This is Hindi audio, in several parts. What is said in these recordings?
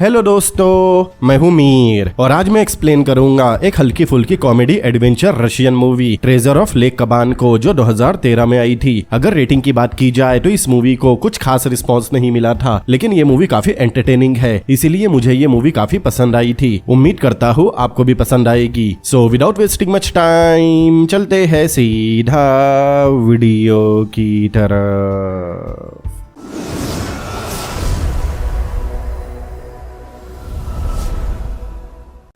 हेलो दोस्तों, मैं हूँ मीर और आज मैं एक्सप्लेन करूंगा एक हल्की फुल्की comedy adventure Russian movie treasure of lake Kaban को, जो 2013 में आई थी। अगर रेटिंग की बात की जाए तो इस मूवी को कुछ खास रिस्पांस नहीं मिला था, लेकिन ये मूवी काफी एंटरटेनिंग है, इसीलिए मुझे ये मूवी काफी पसंद आई थी। उम्मीद करता हूँ आपको भी पसंद आएगी। So without wasting much time चलते हैं सीधा वीडियो की तरफ।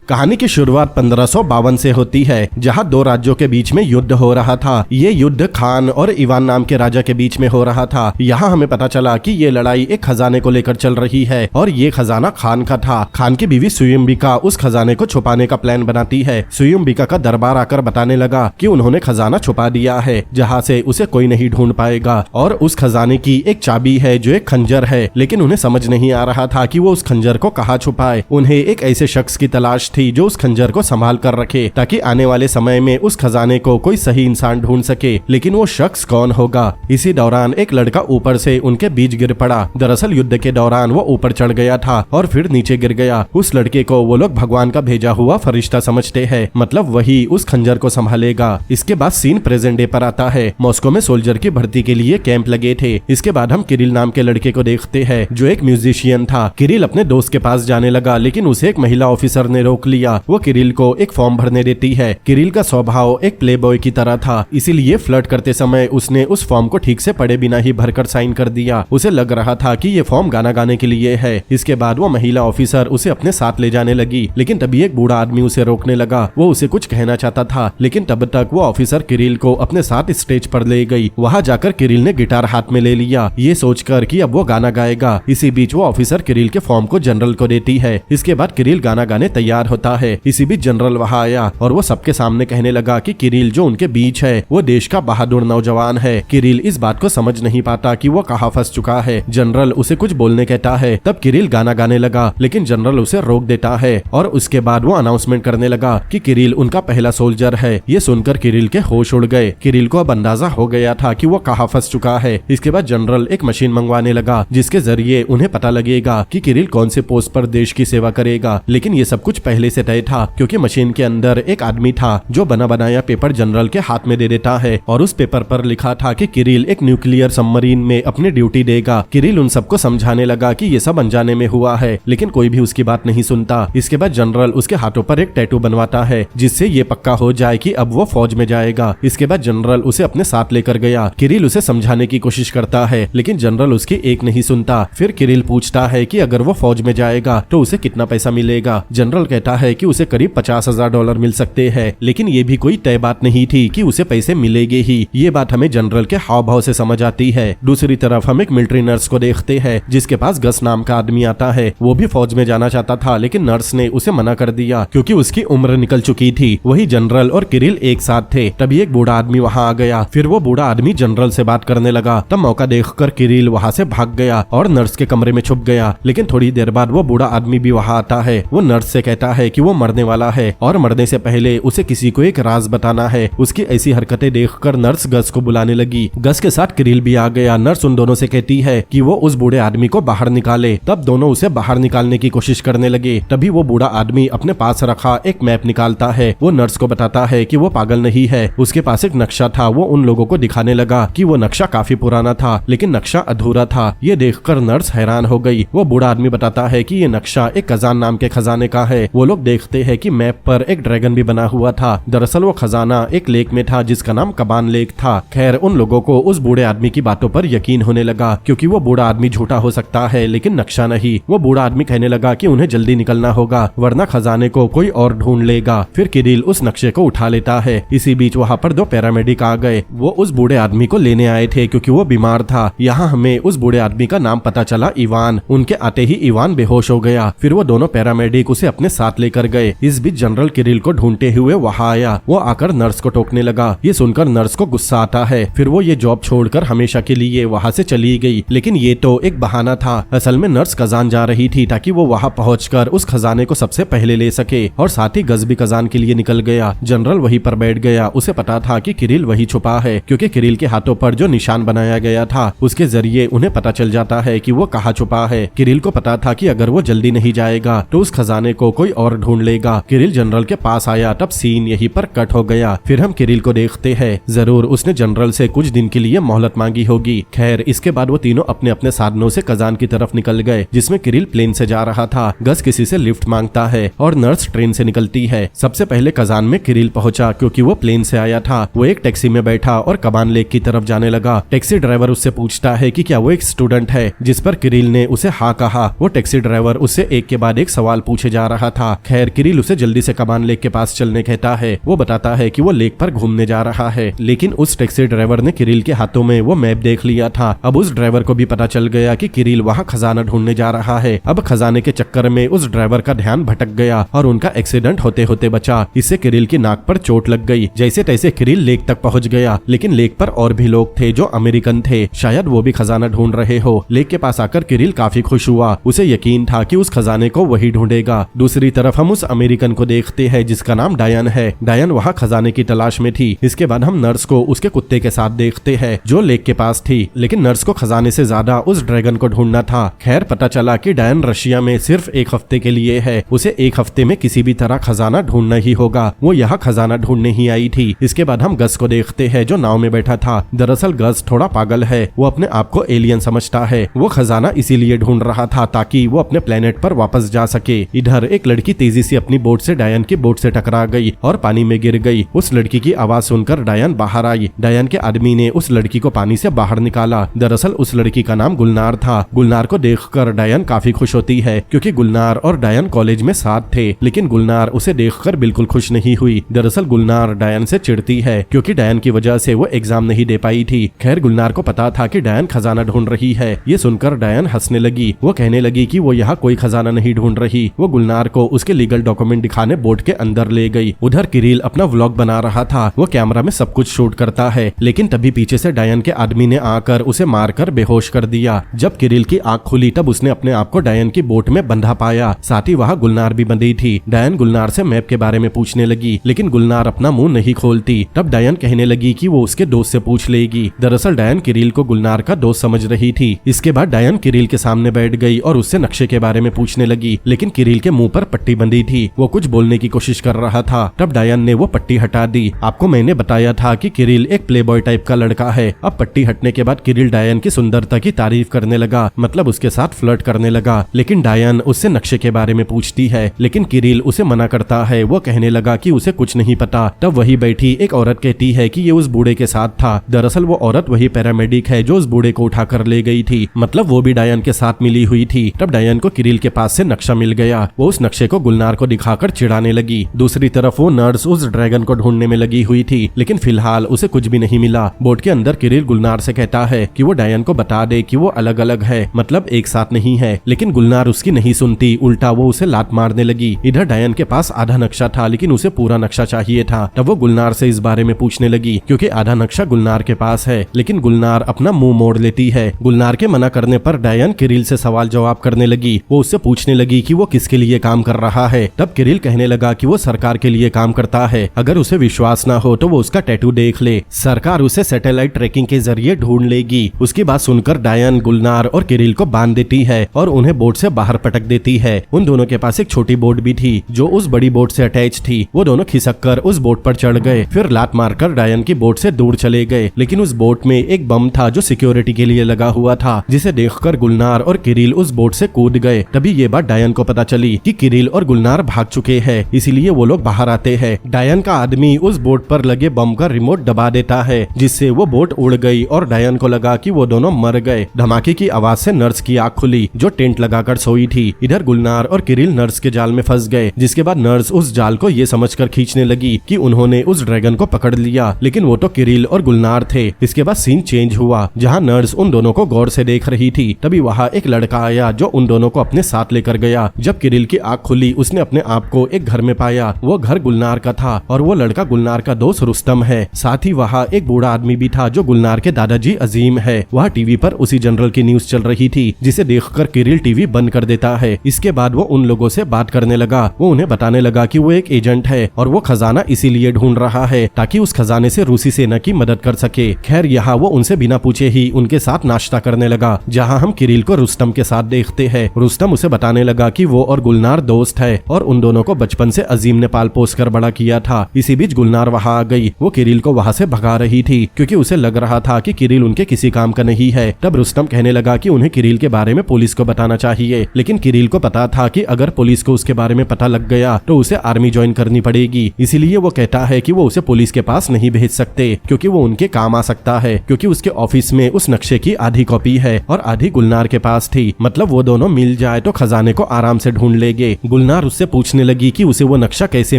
कहानी की शुरुआत 1552 से होती है, जहां दो राज्यों के बीच में युद्ध हो रहा था। ये युद्ध खान और इवान नाम के राजा के बीच में हो रहा था। यहाँ हमें पता चला कि ये लड़ाई एक खजाने को लेकर चल रही है और ये खजाना खान का था। खान की बीवी सुयुम्बिका उस खजाने को छुपाने का प्लान बनाती है। सुयुम्बिका का दरबार आकर बताने लगा कि उन्होंने खजाना छुपा दिया है, जहाँ से उसे कोई नहीं ढूंढ पाएगा, और उस खजाने की एक चाबी है जो एक खंजर है। लेकिन उन्हें समझ नहीं आ रहा था कि वो उस खंजर को कहाँ छुपाए। उन्हें एक ऐसे शख्स की तलाश थी जो उस खंजर को संभाल कर रखे, ताकि आने वाले समय में उस खजाने को कोई सही इंसान ढूंढ सके। लेकिन वो शख्स कौन होगा? इसी दौरान एक लड़का ऊपर से उनके बीच गिर पड़ा। दरअसल युद्ध के दौरान वो ऊपर चढ़ गया था और फिर नीचे गिर गया। उस लड़के को वो लोग भगवान का भेजा हुआ फरिश्ता समझते हैं, मतलब वही उस खंजर को संभालेगा। इसके बाद सीन प्रेजेंट डे पर आता है। मॉस्को में सोल्जर की भर्ती के लिए कैंप लगे थे। इसके बाद हम किरिल नाम के लड़के को देखते हैं, जो एक म्यूजिशियन था। किरिल अपने दोस्त के पास जाने लगा, लेकिन उसे एक महिला ऑफिसर ने रोक लिया। वो किरिल को एक फॉर्म भरने देती है। किरिल का स्वभाव एक प्लेबॉय की तरह था, इसीलिए फ्लर्ट करते समय उसने उस फॉर्म को ठीक से पढ़े बिना ही भरकर साइन कर दिया। उसे लग रहा था कि ये फॉर्म गाना गाने के लिए है। इसके बाद वो महिला ऑफिसर उसे अपने साथ ले जाने लगी, लेकिन तभी एक बूढ़ा आदमी उसे रोकने लगा। वो उसे कुछ कहना चाहता था, लेकिन तब तक वो ऑफिसर किरिल को अपने साथ स्टेज पर ले गई। वहाँ जाकर किरिल ने गिटार हाथ में ले लिया, ये सोचकर कि अब वो गाना गाएगा। इसी बीच वो ऑफिसर किरिल के फॉर्म को जनरल को देती है। इसके बाद किरिल गाना गाने तैयार होता है। इसी बीच जनरल वहां आया और वो सबके सामने कहने लगा कि किरिल जो उनके बीच है वो देश का बहादुर नौजवान है। किरिल इस बात को समझ नहीं पाता कि वो कहाँ फंस चुका है। जनरल उसे कुछ बोलने कहता है, तब किरिल गाना गाने लगा, लेकिन जनरल उसे रोक देता है और उसके बाद वो अनाउंसमेंट करने लगा कि किरिल उनका पहला सोल्जर है। ये सुनकर किरिल के होश उड़ गए। किरिल को अब अंदाजा हो गया था कि वो कहाँ फंस चुका है। इसके बाद जनरल एक मशीन मंगवाने लगा, जिसके जरिए उन्हें पता लगेगा कि किरिल कौन से पोस्ट पर देश की सेवा करेगा। लेकिन ये सब कुछ पहले से तय था, क्योंकि मशीन के अंदर एक आदमी था जो बना बनाया पेपर जनरल के हाथ में दे देता है और उस पेपर पर लिखा था कि किरिल एक न्यूक्लियर सबमरीन में अपनी ड्यूटी देगा। किरिल उन सबको समझाने लगा कि ये सब अनजाने में हुआ है, लेकिन कोई भी उसकी बात नहीं सुनता। इसके बाद जनरल उसके हाथों पर एक टैटू बनवाता है, जिससे ये पक्का हो जाए कि अब वो फौज में जाएगा। इसके बाद जनरल उसे अपने साथ लेकर गया। किरिल उसे समझाने की कोशिश करता है, लेकिन जनरल उसकी एक नहीं सुनता। फिर किरिल पूछता है कि अगर वो फौज में जाएगा तो उसे कितना पैसा मिलेगा। जनरल कहता है कि उसे करीब $50,000 मिल सकते हैं, लेकिन ये भी कोई तय बात नहीं थी कि उसे पैसे मिलेंगे ही। ये बात हमें जनरल के हाव भाव से समझ आती है। दूसरी तरफ हम एक मिलिट्री नर्स को देखते हैं, जिसके पास गस नाम का आदमी आता है। वो भी फौज में जाना चाहता था, लेकिन नर्स ने उसे मना कर दिया क्योंकि उसकी उम्र निकल चुकी थी। वही जनरल और किरिल एक साथ थे। तभी एक बूढ़ा आदमी वहाँ आ गया। फिर वो बूढ़ा आदमी जनरल से बात करने लगा। तब मौका देखकर किरिल वहाँ से भाग गया और नर्स के कमरे में छुप गया। लेकिन थोड़ी देर बाद वो बूढ़ा आदमी भी वहाँ आता है। वो नर्स से कहता है कि वो मरने वाला है और मरने से पहले उसे किसी को एक राज बताना है। उसकी ऐसी हरकतें देखकर नर्स गस को बुलाने लगी। गस के साथ किरिल भी आ गया। नर्स उन दोनों से कहती है कि वो उस बूढ़े आदमी को बाहर निकाले। तब दोनों उसे बाहर निकालने की कोशिश करने लगे। तभी वो बूढ़ा आदमी अपने पास रखा एक मैप निकालता है। वो नर्स को बताता है कि वो पागल नहीं है। उसके पास एक नक्शा था। वो उन लोगों को दिखाने लगा कि वो नक्शा काफी पुराना था, लेकिन नक्शा अधूरा था। ये देखकर नर्स हैरान हो गई। वो बूढ़ा आदमी बताता है कि ये नक्शा एक खजान नाम के खजाने का है। वो लोग देखते हैं कि मैप पर एक ड्रैगन भी बना हुआ था। दरअसल वो खजाना एक लेक में था, जिसका नाम कबान लेक था। खैर, उन लोगों को उस बूढ़े आदमी की बातों पर यकीन होने लगा, क्योंकि वो बूढ़ा आदमी झूठा हो सकता है, लेकिन नक्शा नहीं। वो बूढ़ा आदमी कहने लगा कि उन्हें जल्दी निकलना होगा, वरना खजाने को कोई और ढूंढ लेगा। फिर किरिल उस नक्शे को उठा लेता है। इसी बीच वहाँ पर दो पैरामेडिक आ गए। वो उस बूढ़े आदमी को लेने आए थे, क्योंकि वो बीमार था। यहाँ हमें उस बूढ़े आदमी का नाम पता चला, इवान। उनके आते ही इवान बेहोश हो गया। फिर वो दोनों पैरामेडिक उसे अपने साथ साथ लेकर गए। इस बीच जनरल किरिल को ढूंढते हुए वहाँ आया। वो आकर नर्स को टोकने लगा। ये सुनकर नर्स को गुस्सा आता है। फिर वो ये जॉब छोड़कर हमेशा के लिए वहाँ से चली गई। लेकिन ये तो एक बहाना था। असल में नर्स कजान जा रही थी ताकि वो वहाँ पहुंचकर उस खजाने को सबसे पहले ले सके, और साथ ही गज भी कजान के लिए निकल गया। जनरल वहीं पर बैठ गया। उसे पता था कि किरिल वही छुपा है, क्योंकि किरिल के हाथों पर जो निशान बनाया गया था उसके जरिए उन्हें पता चल जाता है कि वो कहाँ छुपा है। किरिल को पता था कि अगर वो जल्दी नहीं जाएगा तो उस खजाने को कोई और ढूंढ लेगा। किरिल जनरल के पास आया तब सीन यहीं पर कट हो गया। फिर हम किरिल को देखते हैं। जरूर उसने जनरल से कुछ दिन के लिए मोहलत मांगी होगी। खैर, इसके बाद वो तीनों अपने अपने साधनों से कजान की तरफ निकल गए, जिसमें किरिल प्लेन से जा रहा था। गज किसी से लिफ्ट मांगता है और नर्स ट्रेन से निकलती है। सबसे पहले कजान में किरिल पहुंचा, क्योंकि वो प्लेन से आया था। वो एक टैक्सी में बैठा और कबान लेक की तरफ जाने लगा। टैक्सी ड्राइवर उससे पूछता है कि क्या वो एक स्टूडेंट है, जिस पर किरिल ने उसे हाँ कहा। वो टैक्सी ड्राइवर उससे एक के बाद एक सवाल पूछे जा रहा था। खैर, किरिल उसे जल्दी से कबान लेक के पास चलने कहता है। वो बताता है कि वो लेक पर घूमने जा रहा है, लेकिन उस टैक्सी ड्राइवर ने किरिल के हाथों में वो मैप देख लिया था। अब उस ड्राइवर को भी पता चल गया कि किरिल वहाँ खजाना ढूंढने जा रहा है। अब खजाने के चक्कर में उस ड्राइवर का ध्यान भटक गया और उनका एक्सीडेंट होते होते बचा। इससे किरिल की नाक पर चोट लग गई। जैसे तैसे किरिल लेक तक पहुंच गया, लेकिन लेक पर और भी लोग थे जो अमेरिकन थे। शायद वो भी खजाना ढूंढ रहे हो। लेक के पास आकर किरिल काफी खुश हुआ। उसे यकीन था कि उस खजाने को वही ढूंढेगा। दूसरी तरफ हम उस अमेरिकन को देखते हैं जिसका नाम डायन है। डायन वहाँ खजाने की तलाश में थी। इसके बाद हम नर्स को उसके कुत्ते के साथ देखते हैं जो लेक के पास थी, लेकिन नर्स को खजाने से ज्यादा उस ड्रैगन को ढूंढना था। खैर, पता चला कि डायन रशिया में सिर्फ एक हफ्ते के लिए है। उसे एक हफ्ते में किसी भी तरह खजाना ढूंढना ही होगा। वो यहाँ खजाना ढूंढने ही आई थी। इसके बाद हम गज को देखते हैं जो नाव में बैठा था। दरअसल गज थोड़ा पागल है। वो अपने आप को एलियन समझता है। वो खजाना इसीलिए ढूंढ रहा था ताकि वो अपने प्लेनेट पर वापस जा सके। इधर एक लड़की तेजी से अपनी बोट से डायन की बोट से टकरा गई और पानी में गिर गई। उस लड़की की आवाज सुनकर डायन बाहर आई। डायन के आदमी ने उस लड़की को पानी से बाहर निकाला। दरअसल उस लड़की का नाम गुलनार था। गुलनार को देखकर डायन काफी खुश होती है, क्योंकि गुलनार और डायन कॉलेज में साथ थे। लेकिन गुलनार उसे देखकर बिल्कुल खुश नहीं हुई। दरअसल गुलनार डायन से चिढ़ती है, क्योंकि डायन की वजह से वो एग्जाम नहीं दे पाई थी। खैर, गुलनार को पता था कि डायन खजाना ढूंढ रही है। ये सुनकर डायन हंसने लगी। वो कहने लगी कि वो यहाँ कोई खजाना नहीं ढूंढ रही। वो गुलनार को उसके लीगल डॉक्यूमेंट दिखाने बोट के अंदर ले गई। उधर किरिल अपना व्लॉग बना रहा था। वो कैमरा में सब कुछ शूट करता है, लेकिन तभी पीछे से डायन के आदमी ने आकर उसे मारकर बेहोश कर दिया। जब किरिल की आंख खुली तब उसने अपने आप को डायन की बोट में बंधा पाया। साथ ही वहाँ गुलनार भी बंधी थी। डायन गुलनार से मैप के बारे में पूछने लगी, लेकिन गुलनार अपना मुंह नहीं खोलती। तब डायन कहने लगी कि वो उसके दोस्त से पूछ लेगी। दरअसल डायन किरिल को गुलनार का दोस्त समझ रही थी। इसके बाद डायन किरिल के सामने बैठ गई और उससे नक्शे के बारे में पूछने लगी, लेकिन किरिल के मुंह पर पट्टी बंधी थी। वो कुछ बोलने की कोशिश कर रहा था। तब डायन ने वो पट्टी हटा दी। आपको मैंने बताया था कि किरिल एक प्लेबॉय टाइप का लड़का है। अब पट्टी हटने के बाद किरिल डायन की सुंदरता की तारीफ करने लगा, मतलब उसके साथ फ्लर्ट करने लगा। लेकिन डायन उससे नक्शे के बारे में पूछती है, लेकिन किरिल उसे मना करता है। वो कहने लगा कि उसे कुछ नहीं पता। तब वही बैठी एक औरत कहती है कि ये उस बूढ़े के साथ था। दरअसल वो औरत वही पैरामेडिक है जो उस बूढ़े को उठाकर ले गई थी, मतलब वो भी डायन के साथ मिली हुई थी। तब डायन को किरिल के पास से नक्शा मिल गया। वो उस नक्शे को गुलनार को दिखाकर चिढ़ाने लगी। दूसरी तरफ वो नर्स उस ड्रैगन को ढूंढने में लगी हुई थी, लेकिन फिलहाल उसे कुछ भी नहीं मिला। बोट के अंदर किरिल गुलनार से कहता है कि वो डायन को बता दे कि वो अलग अलग है, मतलब एक साथ नहीं है। लेकिन गुलनार उसकी नहीं सुनती, उल्टा वो उसे लात मारने लगी। इधर डायन के पास आधा नक्शा था, लेकिन उसे पूरा नक्शा चाहिए था। तब वो गुलनार से इस बारे में पूछने लगी, क्योंकि आधा नक्शा गुलनार के पास है। लेकिन गुलनार अपना मुंह मोड़ लेती है। गुलनार के मना करने पर डायन किरिल से सवाल जवाब करने लगी। वो उससे पूछने लगी कि वो किसके लिए काम कर रहा है। तब किरिल कहने लगा कि वो सरकार के लिए काम करता है। अगर उसे विश्वास ना हो तो वो उसका टैटू देख ले। सरकार उसे सैटेलाइट ट्रैकिंग के जरिए ढूंढ लेगी। उसकी बात सुनकर डायन गुलनार और किरिल को बांध देती है और उन्हें बोट से बाहर पटक देती है। उन दोनों के पास एक छोटी बोट भी थी जो उस बड़ी बोट से अटैच थी। वो दोनों खिसक कर उस बोट पर चढ़ गए, फिर लात मारकर डायन की बोट से दूर चले गए। लेकिन उस बोट में एक बम था जो सिक्योरिटी के लिए लगा हुआ था, जिसे देखकर गुलनार और किरिल उस बोट से कूद गए। तभी ये बात डायन को पता चली कि किरिल और गुलनार भाग चुके हैं, इसीलिए वो लोग बाहर आते हैं। डायन का आदमी उस बोट पर लगे बम का रिमोट दबा देता है, जिससे वो बोट उड़ गई और डायन को लगा कि वो दोनों मर गए। धमाके की आवाज से नर्स की आंख खुली जो टेंट लगाकर सोई थी। इधर गुलनार और किरिल नर्स के जाल में फंस गए, जिसके बाद नर्स उस जाल को ये समझकर खींचने लगी कि उन्होंने उस ड्रैगन को पकड़ लिया, लेकिन वो तो किरिल और गुलनार थे। इसके बाद सीन चेंज हुआ, जहाँ नर्स उन दोनों को गौर से देख रही थी। तभी वहाँ एक लड़का आया जो उन दोनों को अपने साथ लेकर गया। जब किरिल की आंख खुली इमीडिएटली उसने अपने आप को एक घर में पाया। वो घर गुलनार का था और वो लड़का गुलनार का दोस्त रुस्तम है। साथ ही वहाँ एक बूढ़ा आदमी भी था जो गुलनार के दादाजी अजीम है। वहाँ टीवी पर उसी जनरल की न्यूज चल रही थी, जिसे देखकर किरिल टीवी बंद कर देता है। इसके बाद वो उन लोगों से बात करने लगा। वो उन्हें बताने लगा कि वो एक एजेंट है और वो खजाना इसीलिए ढूंढ रहा है ताकि उस खजाने से रूसी सेना की मदद कर सके। खैर यहाँ वो उनसे बिना पूछे ही उनके साथ नाश्ता करने लगा, जहाँ हम किरिल को रुस्तम के साथ देखते हैं। रुस्तम उसे बताने लगा कि वो और गुलनार दोस्त है और उन दोनों को बचपन से अजीम ने पाल पोस कर बड़ा किया था। इसी बीच गुलनार वहाँ आ गई। वो किरिल को वहाँ से भगा रही थी क्योंकि उसे लग रहा था कि किरिल उनके किसी काम का नहीं है। तब रुस्तम कहने लगा कि उन्हें किरिल के बारे में पुलिस को बताना चाहिए, लेकिन किरिल को पता था कि अगर पुलिस को उसके बारे में पता लग गया तो उसे आर्मी ज्वाइन करनी पड़ेगी। इसीलिए वो कहता है कि वो उसे पुलिस के पास नहीं भेज सकते क्योंकि वो उनके काम आ सकता है, क्योंकि उसके ऑफिस में उस नक्शे की आधी कॉपी है और आधी गुलनार के पास थी। मतलब वो दोनों मिल जाए तो खजाने को आराम से ढूंढ लेंगे। गुलनार उससे पूछने लगी कि उसे वो नक्शा कैसे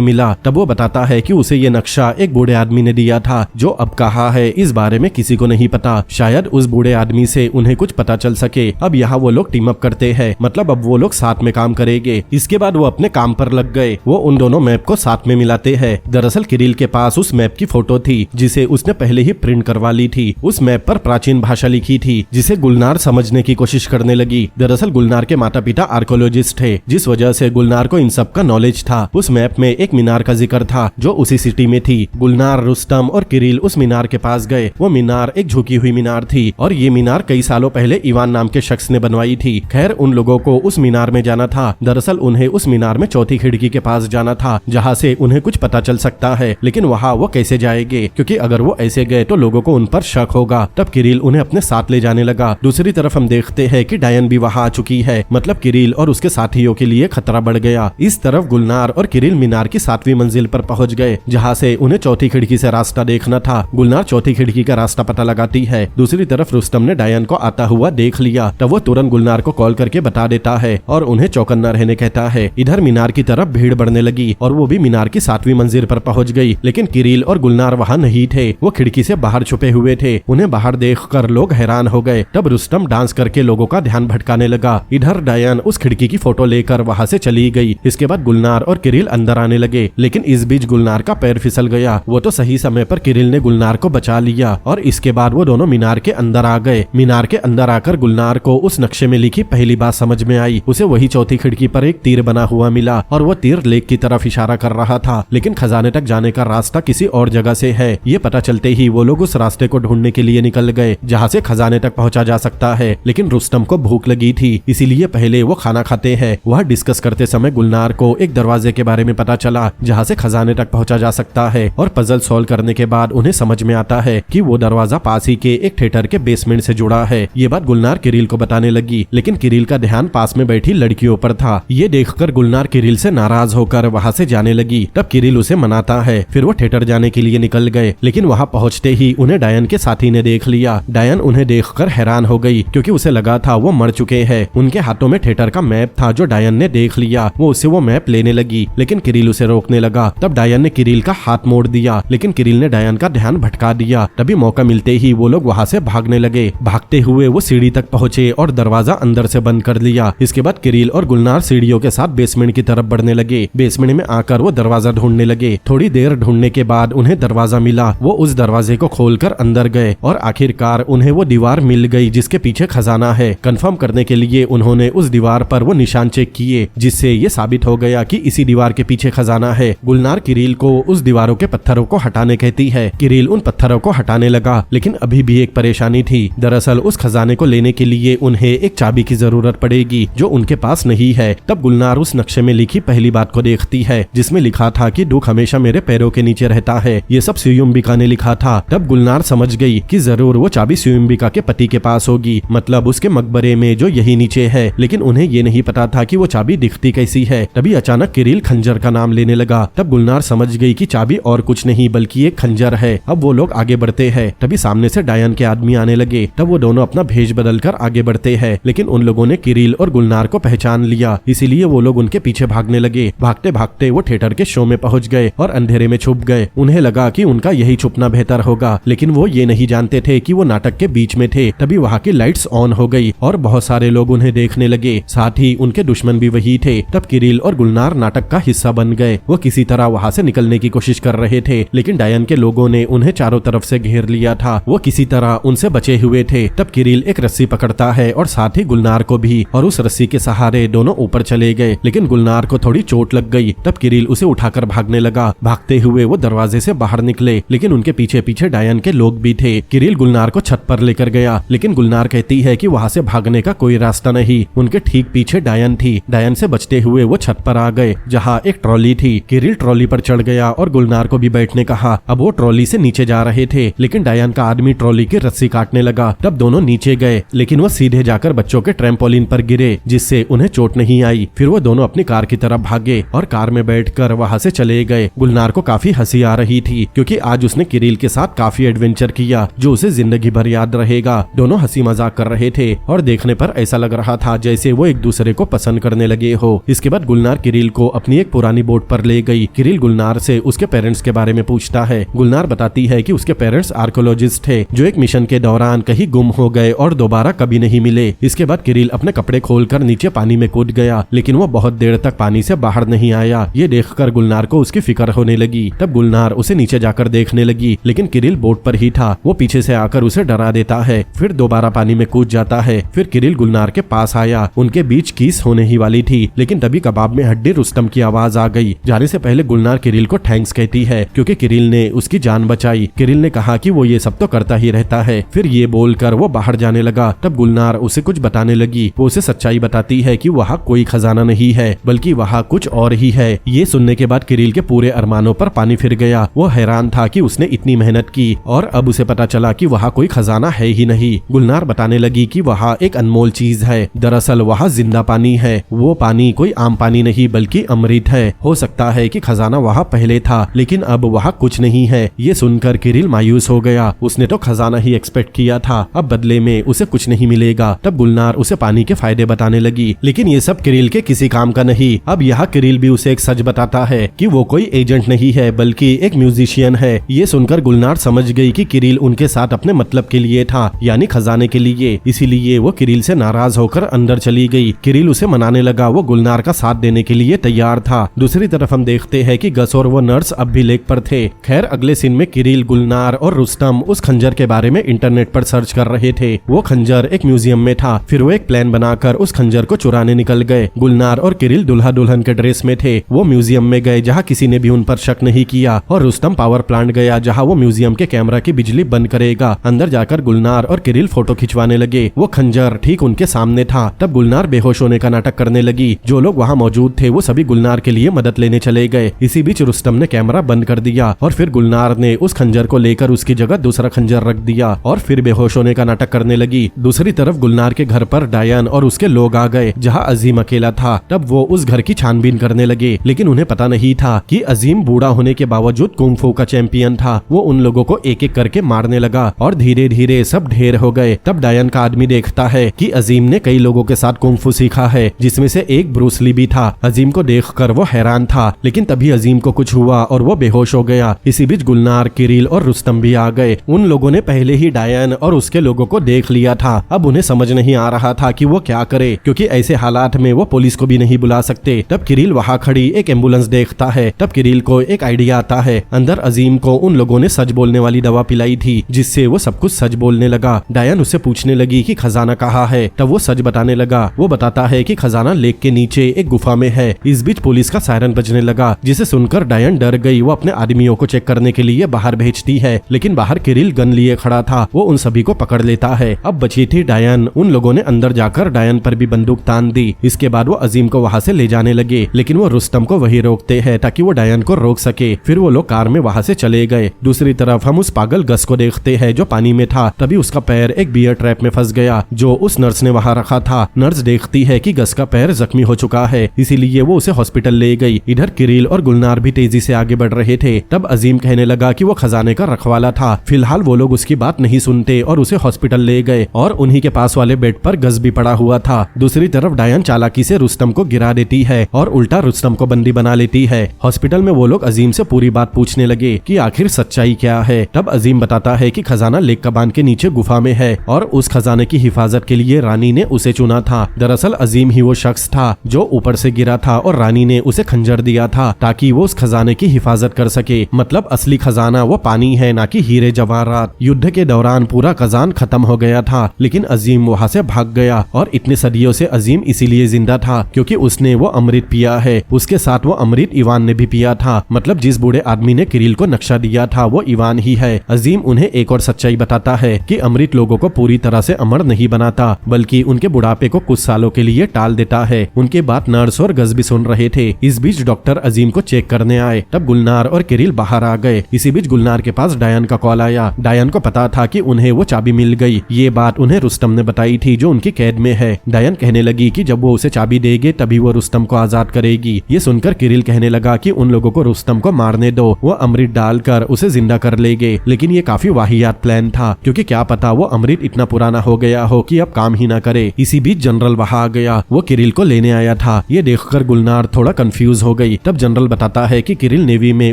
मिला। तब वो बताता है कि उसे ये नक्शा एक बूढ़े आदमी ने दिया था जो अब कहाँ है इस बारे में किसी को नहीं पता। शायद उस बूढ़े आदमी से उन्हें कुछ पता चल सके। अब यहाँ वो लोग टीम अप करते हैं, मतलब अब वो लोग साथ में काम करेंगे। इसके बाद वो अपने काम पर लग गए। वो उन दोनों मैप को साथ में मिलाते हैं। दरअसल किरिल के पास उस मैप की फोटो थी जिसे उसने पहले ही प्रिंट करवा ली थी। उस मैप पर प्राचीन भाषा लिखी थी जिसे गुलनार समझने की कोशिश करने लगी। दरअसल गुलनार के माता पिता आर्कोलॉजिस्ट थे, जिस वजह से गुलनार को इन सब का नॉलेज था। उस मैप में एक मीनार का जिक्र था जो उसी सिटी में थी। गुलनार, रुस्तम और किरिल उस मीनार के पास गए। वो मीनार एक झुकी हुई मीनार थी और ये मीनार कई सालों पहले इवान नाम के शख्स ने बनवाई थी। खैर उन लोगों को उस मीनार में जाना था। दरअसल उन्हें उस मीनार में चौथी खिड़की के पास जाना था जहाँ से उन्हें कुछ पता चल सकता है, लेकिन वहाँ वो कैसे जाएंगे क्योंकि अगर वो ऐसे गए तो लोगों को उन पर शक होगा। तब किरिल उन्हें अपने साथ ले जाने लगा। दूसरी तरफ हम देखते हैं कि डायन भी वहाँ आ चुकी है, मतलब किरिल और उसके साथियों के लिए खतरा बढ़ गया। इस तरफ गुलनार और किरिल मीनार की 7वीं मंजिल पर पहुंच गए जहाँ से उन्हें चौथी खिड़की से रास्ता देखना था। गुलनार चौथी खिड़की का रास्ता पता लगाती है। दूसरी तरफ रुस्तम ने डायन को आता हुआ देख लिया। तब वो तुरंत गुलनार को कॉल करके बता देता है और उन्हें चौकन्ना रहने कहता है। इधर मीनार की तरफ भीड़ बढ़ने लगी और वो भी मीनार की 7वीं मंजिल पर पहुंच गई, लेकिन किरिल और गुलनार वहाँ नहीं थे। वो खिड़की से बाहर छुपे हुए थे। उन्हें बाहर देखकर लोग हैरान हो गए। तब रुस्तम डांस करके लोगों का ध्यान भटकाने लगा। इधर डायन उस खिड़की की फोटो लेकर वहाँ से चली गई। इसके बाद गुलनार और किरिल अंदर आने लगे, लेकिन इस बीच गुलनार का पैर फिसल गया। वो तो सही समय पर किरिल ने गुलनार को बचा लिया और इसके बाद वो दोनों मीनार के अंदर आ गए। मीनार के अंदर आकर गुलनार को उस नक्शे में लिखी पहली बात समझ में आई। उसे वही चौथी खिड़की पर एक तीर बना हुआ मिला और वो तीर लेक की तरफ इशारा कर रहा था, लेकिन खजाने तक जाने का रास्ता किसी और जगह से है। ये पता चलते ही वो लोग उस रास्ते को ढूंढने के लिए निकल गए जहाँ से खजाने तक पहुँचा जा सकता है। लेकिन रुस्तम को भूख लगी थी, इसीलिए पहले वो खाना खाते हैं। वह डिस्कस करते समय गुलनार को एक दरवाजे के बारे में पता चला जहाँ से खजाने तक पहुँचा जा सकता है और पजल सॉल्व करने के बाद उन्हें समझ में आता है कि वो दरवाजा पास ही के एक थिएटर के बेसमेंट से जुड़ा है। ये बात गुलनार किरिल को बताने लगी, लेकिन किरिल का ध्यान पास में बैठी लड़कियों पर था। ये देखकर गुलनार किरिल से नाराज होकर वहाँ से जाने लगी। तब किरिल उसे मनाता है। फिर वो थिएटर जाने के लिए निकल गए, लेकिन वहाँ पहुँचते ही उन्हें डायन के साथी ने देख लिया। डायन उन्हें देखकर हैरान हो गई क्योंकि उसे लगा था वो मर चुके हैं। उनके हाथों में थिएटर का मैप था जो डायन ने देख लिया। वो उससे वो मैप लेने लगी, लेकिन किरिल उसे रोकने लगा। तब डायन ने किरिल का हाथ मोड़ दिया, लेकिन किरिल ने डायन का ध्यान भटका दिया। तभी मौका मिलते ही वो लोग वहाँ से भागने लगे। भागते हुए वो सीढ़ी तक पहुँचे और दरवाजा अंदर से बंद कर लिया। इसके बाद किरिल और गुलनार सीढ़ियों के साथ बेसमेंट की तरफ बढ़ने लगे। बेसमेंट में आकर वो दरवाजा ढूंढने लगे। थोड़ी देर ढूंढने के बाद उन्हें दरवाजा मिला। वो उस दरवाजे को खोलकर अंदर गए और आखिरकार उन्हें वो दीवार मिल गई जिसके पीछे खजाना है। कंफर्म करने के लिए उन्होंने उस दीवार पर वो निशान चेक किए, जिससे ये साबित हो गया कि इसी दीवार के पीछे खजाना है। गुलनार किरिल को उस दीवारों के पत्थरों को हटाने कहती है। किरिल उन पत्थरों को हटाने लगा, लेकिन अभी भी एक परेशानी थी। दरअसल उस खजाने को लेने के लिए उन्हें एक चाबी की जरूरत पड़ेगी जो उनके पास नहीं है। तब गुलनार उस नक्शे में लिखी पहली बात को देखती है जिसमें लिखा था कि दुख हमेशा मेरे पैरों के नीचे रहता है। ये सब सुयुम्बिका ने लिखा था। तब गुलनार समझ गई कि जरूर वो चाबी सुयुम्बिका के पति के पास होगी, मतलब उसके मकबरे में जो यही नीचे है। लेकिन उन्हें ये नहीं पता था कि वो चाबी दिखती कैसी है। तभी अचानक किरिल खंजर का नाम लेने लगा। तब गुलनार समझ गई कि चाबी और कुछ नहीं बल्कि एक खंजर है। अब वो लोग आगे बढ़ते हैं। तभी सामने से डायन के आदमी आने लगे। तब वो दोनों अपना भेष बदलकर आगे बढ़ते हैं, लेकिन उन लोगों ने किरिल और गुलनार को पहचान लिया, इसीलिए वो लोग उनके पीछे भागने लगे। भागते भागते वो थिएटर के शो में पहुंच गए और अंधेरे में छुप गए। उन्हें लगा कि उनका यही छुपना बेहतर होगा, लेकिन वो ये नहीं जानते थे कि वो नाटक के बीच में थे। तभी वहाँ की लाइट्स ऑन हो गई और बहुत सारे लोग उन्हें देखने लगे, साथ ही उनके दुश्मन भी वही थे। तब किरिल और गुलनार नाटक का हिस्सा बन गए। वो किसी तरह वहाँ से निकलने की कोशिश कर रहे थे, लेकिन डायन के लोगों ने उन्हें चारों तरफ से घेर लिया था। वो किसी तरह उनसे बचे हुए थे। तब किरिल एक रस्सी पकड़ता है और साथ ही गुलनार को भी, और उस रस्सी के सहारे दोनों ऊपर चले गए। लेकिन गुलनार को थोड़ी चोट लग गई। तब किरिल उसे उठाकर भागने लगा। भागते हुए वो दरवाजे से बाहर निकले, लेकिन उनके पीछे पीछे डायन के लोग भी थे। किरिल गुलनार को छत पर लेकर गया, लेकिन गुलनार कहती है कि वहाँ से भागने का कोई रास्ता नहीं। उनके ठीक पीछे डायन थी। डायन से बचते हुए वो छत पर आ गए, जहाँ एक ट्रॉली थी। किरिल ट्रॉली पर चढ़ गया और गुलनार को भी बैठने कहा। अब वो ट्रॉली से नीचे जा रहे थे, लेकिन डायन का आदमी ट्रॉली की रस्सी काटने लगा। तब दोनों नीचे गए, लेकिन वो सीधे जाकर बच्चों के ट्रैम्पोलिन पर गिरे, जिससे उन्हें चोट नहीं आई। फिर वो दोनों अपनी कार की तरफ भागे और कार में बैठकर वहाँ से चले गए। गुलनार को काफी हंसी आ रही थी, क्योंकि आज उसने किरिल के साथ काफी एडवेंचर किया, जो उसे जिंदगी भर याद रहेगा। दोनों हंसी मजाक कर रहे थे और देखने पर ऐसा लग रहा था जैसे वो एक दूसरे को पसंद करने लगे हो। इसके बाद गुलनार किरिल को अपनी एक पुरानी बोट पर ले गई। किरिल गुलनार से उसके पेरेंट्स के बारे में पूछता है। गुलनार बताती है कि उसके पेरेंट्स आर्कोलॉजिस्ट थे, जो एक मिशन के दौरान कहीं गुम हो गए और दोबारा कभी नहीं मिले। इसके बाद किरिल अपने कपड़े खोलकर नीचे पानी में कूद गया, लेकिन वो बहुत देर तक पानी से बाहर नहीं आया। ये देखकर गुलनार को उसकी फिक्र होने लगी। तब गुलनार उसे नीचे जाकर देखने लगी, लेकिन किरिल बोट पर ही था। वो पीछे से आकर उसे डरा देता है, फिर दोबारा पानी में कूद जाता है। फिर किरिल गुलनार के पास आया। उनके बीच किस होने ही वाली थी, लेकिन तभी कबाब में हड्डी रुस्तम की आवाज आ गई। जाने से पहले गुलनार किरिल को थैंक्स कहती है, क्योंकि किरिल ने उसकी जान बचाई। किरिल ने कहा कि वो ये सब तो करता ही रहता है। फिर ये बोलकर वो बाहर जाने लगा। तब गुलनार उसे कुछ बताने लगी। वो उसे सच्चाई बताती है कि वहाँ कोई खजाना नहीं है, बल्कि वहाँ कुछ और ही है। ये सुनने के बाद किरिल के पूरे अरमानों पर पानी फिर गया। वो हैरान था कि उसने इतनी मेहनत की और अब उसे पता चला कि वहाँ कोई खजाना है ही नहीं। गुलनार बताने लगी कि वहाँ एक अनमोल चीज है। दरअसल वहाँ जिंदा पानी है। वो पानी कोई आम पानी नहीं, बल्कि अमृत है। हो सकता है कि खजाना वहाँ पहले था, लेकिन अब वहाँ कुछ नहीं है। ये सुनकर किरिल मायूस हो गया। उसने तो खजाना ही एक्सपेक्ट किया था, अब बदले में उसे कुछ नहीं मिलेगा। तब गुलनार उसे पानी के फायदे बताने लगी, लेकिन ये सब किरिल के किसी काम का नहीं। अब यहाँ किरिल भी उसे एक सच बताता है कि वो कोई एजेंट नहीं है, बल्कि एक म्यूजिशियन है। ये सुनकर गुलनार समझ गई कि किरिल उनके साथ अपने मतलब के लिए था, यानी खजाने के लिए। इसीलिए वो किरिल से नाराज होकर अंदर चली गई। किरिल उसे मनाने लगा। वो गुलनार का साथ देने के लिए तैयार था। दूसरी तरफ हम देखते हैं कि गस और वो नर्स अब भी लेक पर थे। खैर अगले सीन में किरिल, गुलनार और रुस्तम उस खंजर के बारे में इंटरनेट पर सर्च कर रहे थे। वो खंजर एक म्यूजियम में था। फिर वो एक प्लान बनाकर उस खंजर को चुराने निकल गए। गुलनार और किरिल दुल्हा दुल्हन के ड्रेस में थे। वो म्यूजियम में गए, जहाँ किसी ने भी उन पर शक नहीं किया, और रुस्तम पावर प्लांट गया, जहाँ वो म्यूजियम के कैमरा की बिजली बंद करेगा। अंदर जाकर गुलनार और किरिल फोटो खिंचवाने लगे। वो खंजर ठीक उनके सामने था। तब गुलनार बेहोश होने का नाटक करने लगी। जो लोग वहाँ मौजूद थे वो सभी गुलनार के लिए मदद लेने चले गए। इसी बीच रुस्तम ने कैमरा बंद कर दिया और फिर गुलनार ने उस खंजर को लेकर उसकी जगह दूसरा खंजर रख दिया और फिर बेहोश होने का नाटक करने लगी। दूसरी तरफ गुलनार के घर पर डायन और उसके लोग आ गए, जहाँ अजीम अकेला था। तब वो उस घर की छानबीन करने लगे, लेकिन उन्हें पता नहीं था कि अजीम बूढ़ा होने के बावजूद कुंग-फू का चैंपियन था। वो उन लोगों को एक एक करके मारने लगा और धीरे धीरे सब ढेर हो गए। तब डायन का आदमी देखता है कि अजीम ने कई लोगों के साथ कुंग-फू सीखा है, जिसमें से एक ब्रूस ली भी था। अजीम को देखकर वो हैरान था, लेकिन तभी अजीम को कुछ हुआ और वो बेहोश हो गया। इसी बीच गुलनार, किरिल और रुस्तम भी आ गए। उन लोगों ने पहले ही डायन और उसके लोगों को देख लिया था। अब उन्हें समझ नहीं आ रहा था कि वो क्या करे, क्योंकि ऐसे हालात में वो पुलिस को भी नहीं बुला सकते। तब किरिल वहाँ खड़ी एक एम्बुलेंस देखता है। तब किरिल को एक आइडिया आता है। अंदर अजीम को उन लोगों ने सच बोलने वाली दवा पिलाई थी, जिससे वो सब कुछ सच बोलने लगा। डायन उससे पूछने लगी कि खजाना कहाँ है। तब वो सच बताने लगा। वो बताता है कि खजाना लेक के नीचे एक गुफा में है। इस बीच पुलिस का सायरन बजने लगा, जिसे सुनकर डायन डर गई। वो अपने आदमियों को चेक करने के लिए बाहर भेजती है, लेकिन बाहर किरिल गन लिए खड़ा था। वो उन सभी को पकड़ लेता है। अब बची थी डायन। उन लोगों ने अंदर जाकर डायन पर भी बंदूक तान दी। इसके बाद वो अजीम को वहाँ से ले जाने लगे, लेकिन वो रुस्तम को वही रोकते हैं ताकि वो डायन को रोक सके। फिर वो लोग कार में वहाँ से चले गए। दूसरी तरफ हम उस पागल गस को देखते हैं, जो पानी में था। तभी उसका पैर एक बियर ट्रैप में फंस गया, जो उस नर्स ने वहाँ रखा था। नर्स देखती है कि गस का पैर जख्मी हो चुका है, इसीलिए वो उसे हॉस्पिटल ले गई। इधर किरिल और गुलनार भी तेजी से आगे बढ़ रहे थे। तब अजीम कहने लगा कि वो खजाने का रखवाला था। फिलहाल वो लोग उसकी बात नहीं सुनते और उसे हॉस्पिटल ले गए, और उन्हीं के पास वाले बेड पर गस भी पड़ा हुआ था। दूसरी तरफ डायन चालाकी से रुस्तम को गिरा देती है और उल्टा रुस्तम को बंदी बना लेती है। हॉस्पिटल में वो लोग अजीम से पूरी बात पूछने लगे कि आखिर सच्चाई क्या है। तब अजीम बताता है कि खजाना लेक कबान के नीचे गुफा में है और उस खजाने की हिफाजत के लिए रानी ने उसे चुना था। दरअसल अजीम ही वो शख्स था जो वो ऊपर से गिरा था और रानी ने उसे खंजर दिया था ताकि वो उस खजाने की हिफाजत कर सके। मतलब असली खजाना वो पानी है, ना कि हीरे जवाहरात। युद्ध के दौरान पूरा खजान खत्म हो गया था, लेकिन अजीम वहाँ से भाग गया और इतने सदियों से अजीम इसीलिए जिंदा था क्योंकि उसने वो अमृत पिया है। उसके साथ वो अमृत इवान ने भी पिया था। मतलब जिस बूढ़े आदमी ने किरिल को नक्शा दिया था वो इवान ही है। अजीम उन्हें एक और सच्चाई बताता है कि अमृत लोगों को पूरी तरह से अमर नहीं बनाता, बल्कि उनके बुढ़ापे को कुछ सालों के लिए टाल देता है। उनके बात नर्स और गज भी सुन रहे थे। इस बीच डॉक्टर अजीम को चेक करने आए। तब गुलनार और किरिल बाहर आ गए। इसी बीच गुलनार के पास डायन का कॉल आया। डायन को पता था कि उन्हें वो चाबी मिल गई। ये बात उन्हें रुस्तम ने बताई थी जो उनकी कैद में है। डायन कहने लगी कि जब वो उसे चाबी देगी तभी वो रुस्तम को आजाद करेगी। ये सुनकर किरिल कहने लगा कि उन लोगों को रुस्तम को मारने दो, वो अमृत डालकर उसे जिंदा कर लेंगे। लेकिन ये काफी वाहियात प्लान था क्योंकि क्या पता वो अमृत इतना पुराना हो गया हो कि अब काम ही ना करे। इसी बीच जनरल वहां आ गया। वो किरिल को लेने आया था। ये देखकर गुलनार थोड़ा कंफ्यूज हो गई। तब जनरल बताता है कि किरिल नेवी में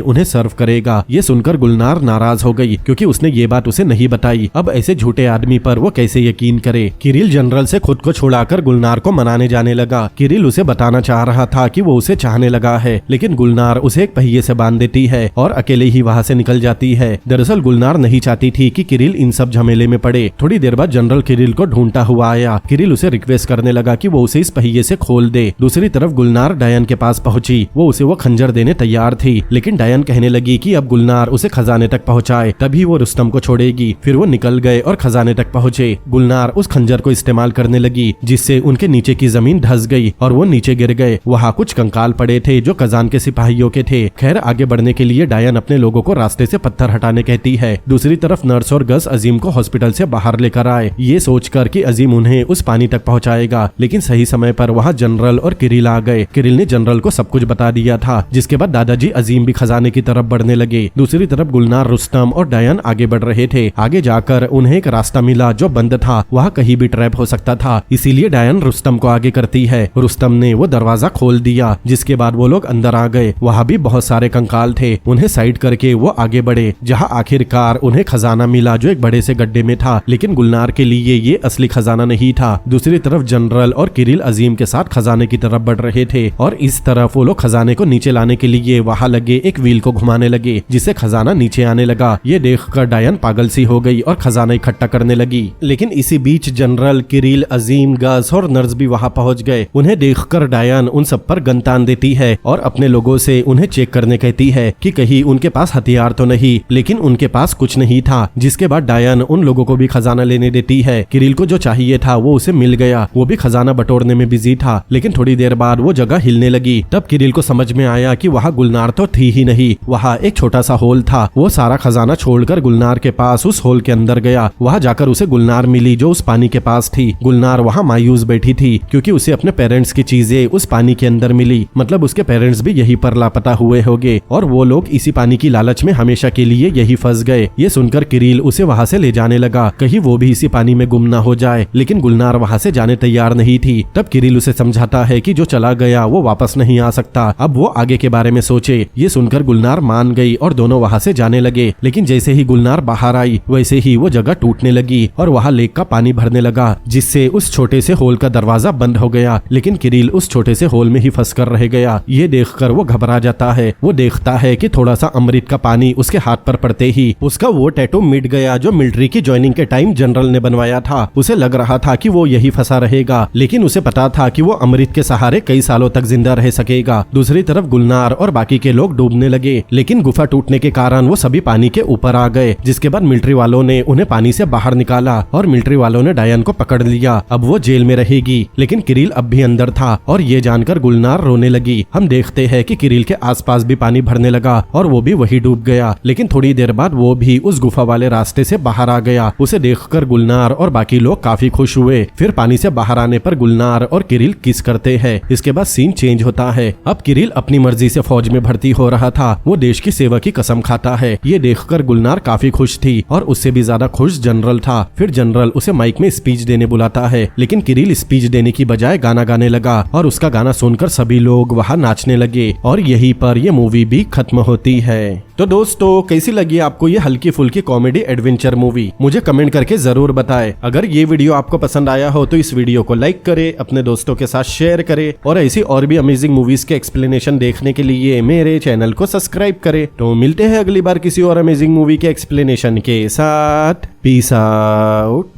उन्हें सर्व करेगा। ये सुनकर गुलनार नाराज हो गई क्योंकि उसने ये बात उसे नहीं बताई। अब ऐसे झूठे आदमी पर वो कैसे यकीन करे। किरिल जनरल से खुद को छुड़ाकर गुलनार को मनाने जाने लगा। किरिल उसे बताना चाह रहा था कि वो उसे चाहने लगा है, लेकिन गुलनार उसे एक पहिए से बांध देती है और अकेले ही वहाँ से निकल जाती है। दरअसल गुलनार नहीं चाहती थी कि किरिल इन सब झमेले में पड़े। थोड़ी देर बाद जनरल किरिल को ढूंढता हुआ आया। किरिल उसे रिक्वेस्ट करने लगा कि वो उसे इस पहिए से खोल दे। दूसरी तरफ गुलनार डायन के पास पहुंची। वो उसे वो खंजर देने तैयार थी, लेकिन डायन कहने लगी कि अब गुलनार उसे खजाने तक पहुंचाए तभी वो रुस्तम को छोड़ेगी। फिर वो निकल गए और खजाने तक पहुंचे। गुलनार उस खंजर को इस्तेमाल करने लगी जिससे उनके नीचे की जमीन धंस गई और वो नीचे गिर गए। वहाँ कुछ कंकाल पड़े थे जो खजान के सिपाहियों के थे। खैर आगे बढ़ने के लिए डायन अपने लोगों को रास्ते से पत्थर हटाने कहती है। दूसरी तरफ नर्स और गस अजीम को हॉस्पिटल से बाहर लेकर आए, ये सोचकर कि अजीम उन्हें उस पानी तक पहुंचाएगा। लेकिन सही समय पर वहाँ जनरल और किरिल आ गए। किरिल ने जनरल को सब कुछ बता दिया था, जिसके बाद दादाजी अजीम भी खजाने की तरफ बढ़ने लगे। दूसरी तरफ गुलनार, रुस्तम और डायन आगे बढ़ रहे थे। आगे जाकर उन्हें एक रास्ता मिला जो बंद था। वहाँ कहीं भी ट्रैप हो सकता था, इसीलिए डायन रुस्तम को आगे करती है। रुस्तम ने वो दरवाजा खोल दिया, जिसके बाद वो लोग अंदर आ गए। वहाँ भी बहुत सारे कंकाल थे। उन्हें साइड करके वो आगे बढ़े, जहाँ आखिरकार उन्हें खजाना मिला जो एक बड़े से गड्ढे में था। लेकिन गुलनार के लिए ये असली खजाना नहीं था। दूसरी तरफ जनरल और किरिल अजीम के साथ खजाने की तरफ बढ़ रहे थे और इस तरफ वो लोग खजाने को नीचे लाने के लिए वहाँ लगे एक व्हील को घुमाने लगे, जिससे खजाना नीचे आने लगा। ये देखकर डायन पागल सी हो गई और खजाना इकट्ठा करने लगी। लेकिन इसी बीच जनरल, किरिल, अजीम, गस और नर्स भी वहाँ पहुँच गए। उन्हें देखकर डायन उन सब पर गन तान देती है और अपने लोगों से उन्हें चेक करने कहती है कि कहीं उनके पास हथियार तो नहीं। लेकिन उनके पास कुछ नहीं था। जिसके बाद डायन उन लोगों को भी खजाना लेने देती है। किरिल को जो चाहिए था वो उसे मिल गया। वो भी खजाना बटोरने में बिजी था। लेकिन थोड़ी देर बाद वो जगह हिलने लगी। तब किरिल को समझ में आया कि वहाँ गुलनार तो थी ही नहीं, वहाँ एक छोटा सा होल था। वो सारा खजाना छोड़कर गुलनार के पास उस होल के अंदर गया। वहाँ जाकर उसे गुलनार मिली जो उस पानी के पास थी। गुलनार वहाँ मायूस बैठी थी क्योंकि उसे अपने पेरेंट्स की चीजें उस पानी के अंदर मिली। मतलब उसके पेरेंट्स भी यहीं पर लापता हुए होंगे और वो लोग इसी पानी की लालच में हमेशा के लिए यही फंस गए। ये सुनकर किरिल उसे वहाँ से ले जाने लगा, कहीं वो भी इसी पानी में गुम ना हो जाए। लेकिन गुलनार वहाँ से जाने तैयार नहीं थी। तब किरिल उसे समझाता है कि जो चला गया वो वापस नहीं आ सकता, अब वो आगे के बारे में सोचे। ये सुनकर गुलनार मान गई और दोनों वहाँ से जाने लगे। लेकिन जैसे ही गुलनार बाहर आई वैसे ही वो जगह टूटने लगी और वहाँ लेक का पानी भरने लगा, जिससे उस छोटे से होल का दरवाजा बंद हो गया। लेकिन किरिल उस छोटे से होल में ही फंस कर रह गया। ये देखकर वो घबरा जाता है। वो देखता है कि थोड़ा सा अमृत का पानी उसके हाथ पर पड़ते ही उसका वो टैटू मिट गया जो मिलिट्री की ज्वाइनिंग के टाइम जनरल ने बनवाया था। उसे लग रहा था कि वो यही फंसा रहेगा, लेकिन उसे पता था कि वो अमृत के सहारे कई सालों तक जिंदा रह सकेगा। दूसरी तरफ गुलनार और बाकी के लोग डूबने लगे, लेकिन गुफा टूटने के कारण वो सभी पानी के ऊपर आ गए। जिसके बाद मिलिट्री वालों ने उन्हें पानी से बाहर निकाला और मिलिट्री वालों ने डायन को पकड़ लिया। अब वो जेल में रहेगी। लेकिन किरिल अब भी अंदर था और ये जानकर गुलनार रोने लगी। हम देखते हैं कि किरिल के आसपास भी पानी भरने लगा और वो भी वही डूब गया। लेकिन थोड़ी देर बाद वो भी उस गुफा वाले रास्ते से बाहर आ गया। उसे देखकर गुलनार और बाकी लोग काफी खुश हुए। फिर पानी से बाहर आने पर गुलनार और किरिल किस करते हैं। इसके बाद सीन चेंज होता है। अब किरिल अपनी मर्जी से फौज में भर्ती हो रहा था। वो देश की सेवा की कसम खाता है। ये देखकर गुलनार काफी खुश थी और उससे भी ज्यादा खुश जनरल था। फिर जनरल उसे माइक में स्पीच देने बुलाता है, लेकिन किरिल स्पीच देने की बजाय गाना गाने लगा और उसका गाना सुनकर सभी लोग वहाँ नाचने लगे और यहीं पर ये मूवी भी खत्म होती है। तो दोस्तों कैसी लगी आपको ये हल्की फुल्की कॉमेडी एडवेंचर मूवी, मुझे कमेंट करके जरूर बताएं। अगर ये वीडियो आपको पसंद आया हो तो इस वीडियो को लाइक करें, अपने दोस्तों के साथ शेयर करें और ऐसी और भी अमेजिंग मूवीज के एक्सप्लेनेशन देखने के लिए मेरे चैनल को सब्सक्राइब करें। तो मिलते हैं अगली बार किसी और अमेजिंग मूवी के एक्सप्लेनेशन के साथ। Peace out.